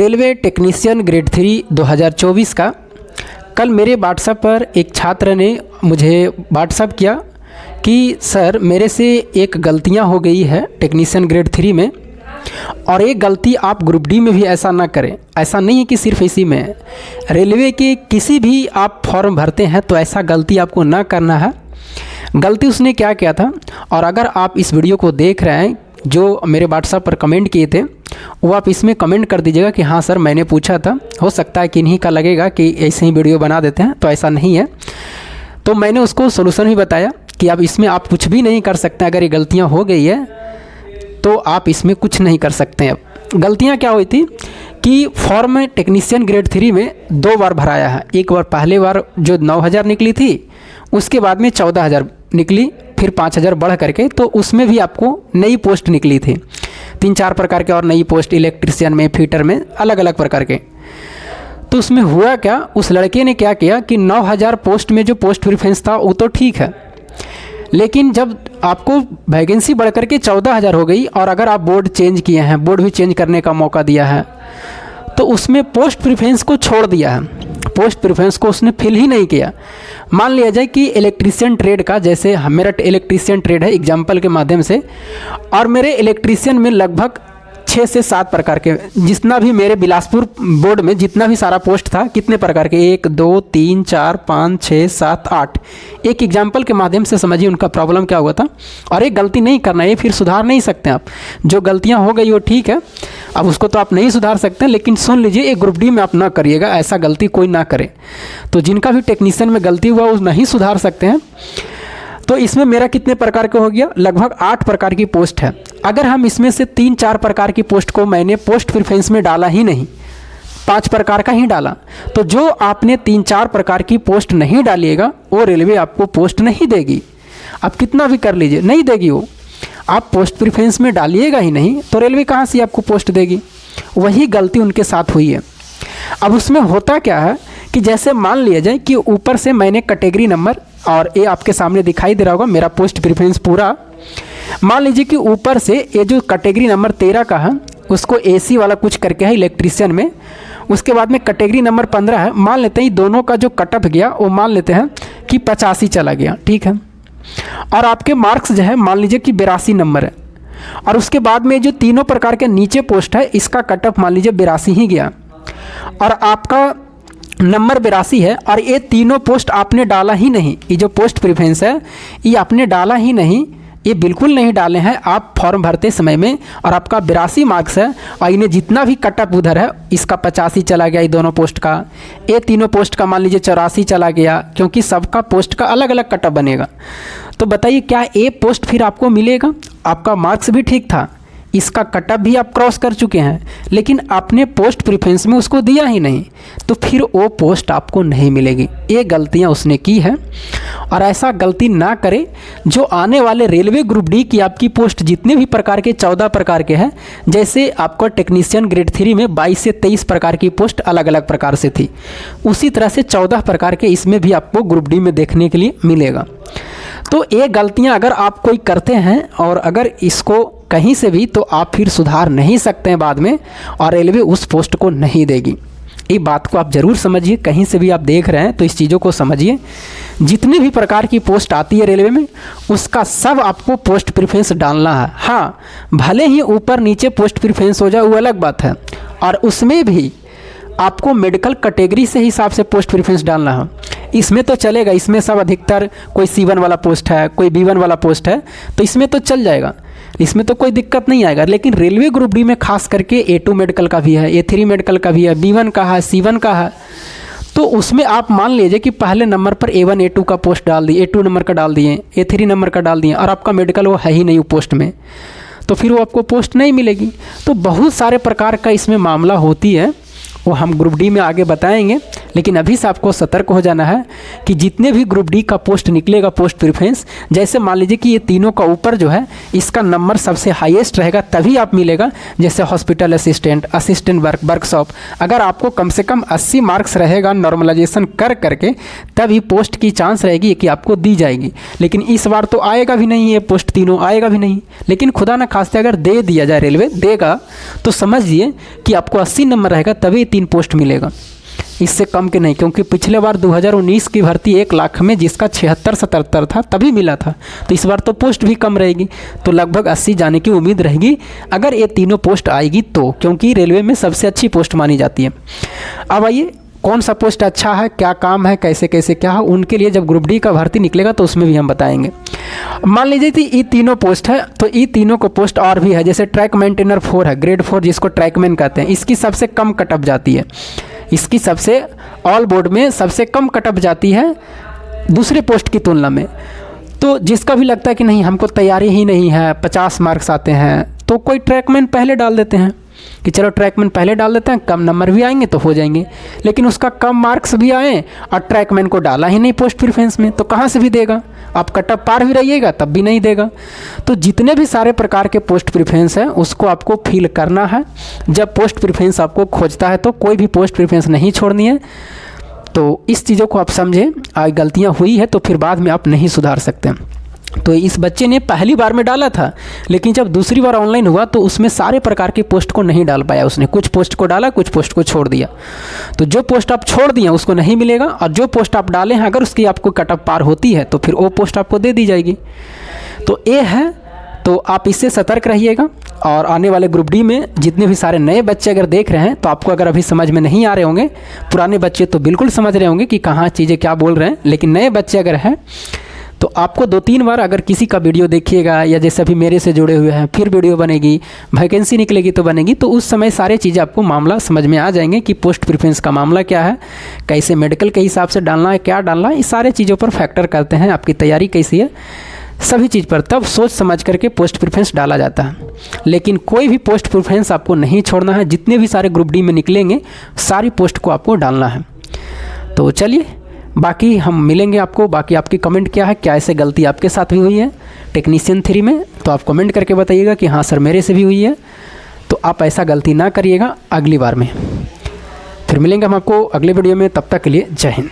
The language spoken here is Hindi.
रेलवे टेक्नीशियन ग्रेड 3 2024 का कल मेरे व्हाट्सएप पर एक छात्र ने मुझे व्हाट्सएप किया कि सर मेरे से एक गलतियां हो गई है टेक्नीशियन ग्रेड 3 में, और एक गलती आप ग्रुप डी में भी ऐसा ना करें। ऐसा नहीं है कि सिर्फ इसी में, रेलवे के किसी भी आप फॉर्म भरते हैं तो ऐसा गलती आपको ना करना है। गलती उसने क्या किया था, और अगर आप इस वीडियो को देख रहे हैं जो मेरे व्हाट्सएप पर कमेंट किए थे वो आप इसमें कमेंट कर दीजिएगा कि हाँ सर मैंने पूछा था। हो सकता है कि इन्हीं का लगेगा कि ऐसे ही वीडियो बना देते हैं, तो ऐसा नहीं है। तो मैंने उसको सोल्यूशन भी बताया कि अब इसमें आप कुछ भी नहीं कर सकते। अगर ये गलतियाँ हो गई है तो आप इसमें कुछ नहीं कर सकते हैं। अब गलतियाँ क्या हुई थी कि फॉर्म में टेक्नीशियन ग्रेड 3 में 2 बार भराया है। एक बार पहले बार जो 9,000 निकली थी, उसके बाद में 14,000 निकली, फिर 5,000 बढ़ करके, तो उसमें भी आपको नई पोस्ट निकली थी। 3-4 प्रकार के और नई पोस्ट, इलेक्ट्रिशियन में, फिटर में, अलग अलग प्रकार के। तो उसमें हुआ क्या, उस लड़के ने क्या किया कि 9,000 पोस्ट में जो पोस्ट प्रेफरेंस था वो तो ठीक है, लेकिन जब आपको वैकेंसी बढ़ करके 14,000 हो गई और अगर आप बोर्ड चेंज किए हैं, बोर्ड भी चेंज करने का मौका दिया है, तो उसमें पोस्ट प्रेफरेंस को छोड़ दिया है। पोस्ट प्रेफरेंस को उसने फिल ही नहीं किया। मान लिया जाए कि इलेक्ट्रीशियन ट्रेड का, जैसे मेरा इलेक्ट्रीशियन ट्रेड है एग्जाम्पल के माध्यम से, और मेरे इलेक्ट्रीशियन में लगभग 6 से 7 प्रकार के, जितना भी मेरे बिलासपुर बोर्ड में जितना भी सारा पोस्ट था, कितने प्रकार के, 1 2 3 4 5 6 7 8, एक एग्जाम्पल के माध्यम से समझिए उनका प्रॉब्लम क्या हुआ था। और एक गलती नहीं करना, ये फिर सुधार नहीं सकते आप। जो गलतियां हो गई वो ठीक है, अब उसको तो आप नहीं सुधार सकते, लेकिन सुन लीजिए एक ग्रुप डी में आप ना करिएगा, ऐसा गलती कोई ना करे। तो जिनका भी टेक्नीशियन में गलती हुआ वो नहीं सुधार सकते हैं। तो इसमें मेरा कितने प्रकार का हो गया, लगभग 8 प्रकार की पोस्ट है। अगर हम इसमें से 3-4 प्रकार की पोस्ट को मैंने पोस्ट प्रेफरेंस में डाला ही नहीं, 5 प्रकार का ही डाला, तो जो आपने 3-4 प्रकार की पोस्ट नहीं डालिएगा वो रेलवे आपको पोस्ट नहीं देगी। आप कितना भी कर लीजिए नहीं देगी वो। आप पोस्ट प्रेफरेंस में डालिएगा ही नहीं तो रेलवे कहाँ से आपको पोस्ट देगी। वही गलती उनके साथ हुई है। अब उसमें होता क्या है कि जैसे मान लिया जाए कि ऊपर से मैंने कैटेगरी नंबर, और ये आपके सामने दिखाई दे रहा होगा मेरा पोस्ट प्रेफरेंस पूरा, मान लीजिए कि ऊपर से ये जो कैटेगरी नंबर 13 का है उसको एसी वाला कुछ करके है इलेक्ट्रीशियन में, उसके बाद में कैटेगरी नंबर 15 है, मान लेते हैं दोनों का जो कटअप गया वो मान लेते हैं कि 85 चला गया, ठीक है। और आपके मार्क्स जो है मान लीजिए कि 82 नंबर है, और उसके बाद में जो तीनों प्रकार के नीचे पोस्ट है इसका कटअप मान लीजिए 82 ही गया, और आपका नंबर 82 है, और ये तीनों पोस्ट आपने डाला ही नहीं। ये जो पोस्ट प्रेफरेंस है ये आपने डाला ही नहीं, ये बिल्कुल नहीं डाले हैं आप फॉर्म भरते समय में, और आपका 82 मार्क्स है, और इन्हें जितना भी कटअप उधर है इसका 85 चला गया, ये दोनों पोस्ट का, ये तीनों पोस्ट का मान लीजिए 84 चला गया, क्योंकि सबका पोस्ट का अलग अलग कटअप बनेगा। तो बताइए क्या ये पोस्ट फिर आपको मिलेगा? आपका मार्क्स भी ठीक था, इसका कटअप भी आप क्रॉस कर चुके हैं, लेकिन आपने पोस्ट प्रेफरेंस में उसको दिया ही नहीं, तो फिर वो पोस्ट आपको नहीं मिलेगी। ये गलतियां उसने की है, और ऐसा गलती ना करें। जो आने वाले रेलवे ग्रुप डी की आपकी पोस्ट जितने भी प्रकार के 14 प्रकार के हैं, जैसे आपको टेक्नीशियन ग्रेड 3 में 22 से 23 प्रकार की पोस्ट अलग अलग प्रकार से थी, उसी तरह से 14 प्रकार के इसमें भी आपको ग्रुप डी में देखने के लिए मिलेगा। तो ये गलतियां अगर आप कोई करते हैं और अगर इसको कहीं से भी, तो आप फिर सुधार नहीं सकते हैं बाद में, और रेलवे उस पोस्ट को नहीं देगी। ये बात को आप ज़रूर समझिए, कहीं से भी आप देख रहे हैं तो इस चीज़ों को समझिए। जितने भी प्रकार की पोस्ट आती है रेलवे में उसका सब आपको पोस्ट प्रेफरेंस डालना है। हाँ, भले ही ऊपर नीचे पोस्ट प्रेफरेंस हो जाए वो अलग बात है, और उसमें भी आपको मेडिकल कैटेगरी से हिसाब से पोस्ट प्रेफरेंस डालना है। इसमें तो चलेगा, इसमें सब अधिकतर कोई C1 वाला पोस्ट है, कोई B1 वाला पोस्ट है, तो इसमें तो चल जाएगा, इसमें तो कोई दिक्कत नहीं आएगा। लेकिन रेलवे ग्रुप डी में खास करके A2 मेडिकल का भी है, A3 मेडिकल का भी है, B1 का है, C1 का है, तो उसमें आप मान लीजिए कि पहले नंबर पर A1 A2 का पोस्ट डाल दिए, A2 नंबर का डाल दिए, A3 नंबर का डाल दिए, और आपका मेडिकल वो है ही नहीं वो पोस्ट में, तो फिर वो आपको पोस्ट नहीं मिलेगी। तो बहुत सारे प्रकार का इसमें मामला होती है, वो हम ग्रुप डी में आगे बताएंगे। लेकिन अभी से आपको सतर्क हो जाना है कि जितने भी ग्रुप डी का पोस्ट निकलेगा पोस्ट प्रेफरेंस, जैसे मान लीजिए कि ये तीनों का ऊपर जो है इसका नंबर सबसे हाईएस्ट रहेगा तभी आप मिलेगा। जैसे हॉस्पिटल असिस्टेंट, असिस्टेंट वर्कशॉप, अगर आपको कम से कम 80 मार्क्स रहेगा नॉर्मलाइजेशन कर करके तभी पोस्ट की चांस रहेगी कि आपको दी जाएगी। लेकिन इस बार तो आएगा भी नहीं, ये पोस्ट तीनों आएगा भी नहीं। लेकिन खुदा न खास्ते अगर दे दिया जाए, रेलवे देगा, तो समझिए कि आपको 80 नंबर रहेगा तभी 3 पोस्ट मिलेगा, इससे कम के नहीं। क्योंकि पिछले बार 2019 की भर्ती 1 लाख में जिसका 76-77 था तभी मिला था, तो इस बार तो पोस्ट भी कम रहेगी, तो लगभग 80 जाने की उम्मीद रहेगी अगर ये तीनों पोस्ट आएगी तो, क्योंकि रेलवे में सबसे अच्छी पोस्ट मानी जाती है। अब आइए कौन सा पोस्ट अच्छा है, क्या काम है, कैसे कैसे क्या है, उनके लिए जब ग्रुप डी का भर्ती निकलेगा तो उसमें भी हम बताएंगे। मान लीजिए कि ये तीनों पोस्ट है, तो ये तीनों को पोस्ट और भी है। जैसे ट्रैक मेंटेनर 4 है, ग्रेड 4 जिसको ट्रैकमैन कहते हैं, इसकी सबसे कम कटअप जाती है, इसकी सबसे ऑल बोर्ड में सबसे कम कटअप जाती है दूसरे पोस्ट की तुलना में। तो जिसका भी लगता है कि नहीं हमको तैयारी ही नहीं है, 50 मार्क्स आते हैं, तो कोई ट्रैकमैन पहले डाल देते हैं कि चलो ट्रैकमैन पहले डाल देते हैं, कम नंबर भी आएंगे तो हो जाएंगे। लेकिन उसका कम मार्क्स भी आए और ट्रैकमैन को डाला ही नहीं पोस्ट प्रेफरेंस में, तो कहाँ से भी देगा? आप कटअप पार भी रहिएगा तब भी नहीं देगा। तो जितने भी सारे प्रकार के पोस्ट प्रेफरेंस हैं उसको आपको फिल करना है। जब पोस्ट प्रेफरेंस आपको खोजता है तो कोई भी पोस्ट प्रेफरेंस नहीं छोड़नी है। तो इस चीज़ों को आप समझें, आज गलतियाँ हुई है तो फिर बाद में आप नहीं सुधार सकते। तो इस बच्चे ने पहली बार में डाला था, लेकिन जब दूसरी बार ऑनलाइन हुआ तो उसमें सारे प्रकार की पोस्ट को नहीं डाल पाया। उसने कुछ पोस्ट को डाला, कुछ पोस्ट को छोड़ दिया। तो जो पोस्ट आप छोड़ दिए उसको नहीं मिलेगा, और जो पोस्ट आप डाले हैं अगर उसकी आपको कटअप पार होती है तो फिर वो पोस्ट आपको दे दी जाएगी। तो ये है, तो आप इससे सतर्क रहिएगा। और आने वाले ग्रुप डी में जितने भी सारे नए बच्चे अगर देख रहे हैं तो आपको अगर अभी समझ में नहीं आ रहे होंगे, पुराने बच्चे तो बिल्कुल समझ रहे होंगे कि कहाँ चीज़ें क्या बोल रहे हैं, लेकिन नए बच्चे अगर हैं तो आपको 2-3 बार अगर किसी का वीडियो देखिएगा, या जैसे अभी मेरे से जुड़े हुए हैं, फिर वीडियो बनेगी, वैकेंसी निकलेगी तो बनेगी, तो उस समय सारे चीज़ें आपको मामला समझ में आ जाएंगे कि पोस्ट प्रेफरेंस का मामला क्या है, कैसे मेडिकल के हिसाब से डालना है, क्या डालना है, इस सारे चीज़ों पर फैक्टर करते हैं। आपकी तैयारी कैसी है, सभी चीज़ पर तब सोच समझ करके पोस्ट प्रेफरेंस डाला जाता है। लेकिन कोई भी पोस्ट प्रेफरेंस आपको नहीं छोड़ना है। जितने भी सारे ग्रुप डी में निकलेंगे सारी पोस्ट को आपको डालना है। तो चलिए, बाकी हम मिलेंगे आपको। बाकी आपकी कमेंट क्या है, क्या ऐसे गलती आपके साथ भी हुई है टेक्नीशियन 3 में, तो आप कमेंट करके बताइएगा कि हाँ सर मेरे से भी हुई है। तो आप ऐसा गलती ना करिएगा अगली बार में। फिर मिलेंगे हम आपको अगले वीडियो में, तब तक के लिए जय हिंद।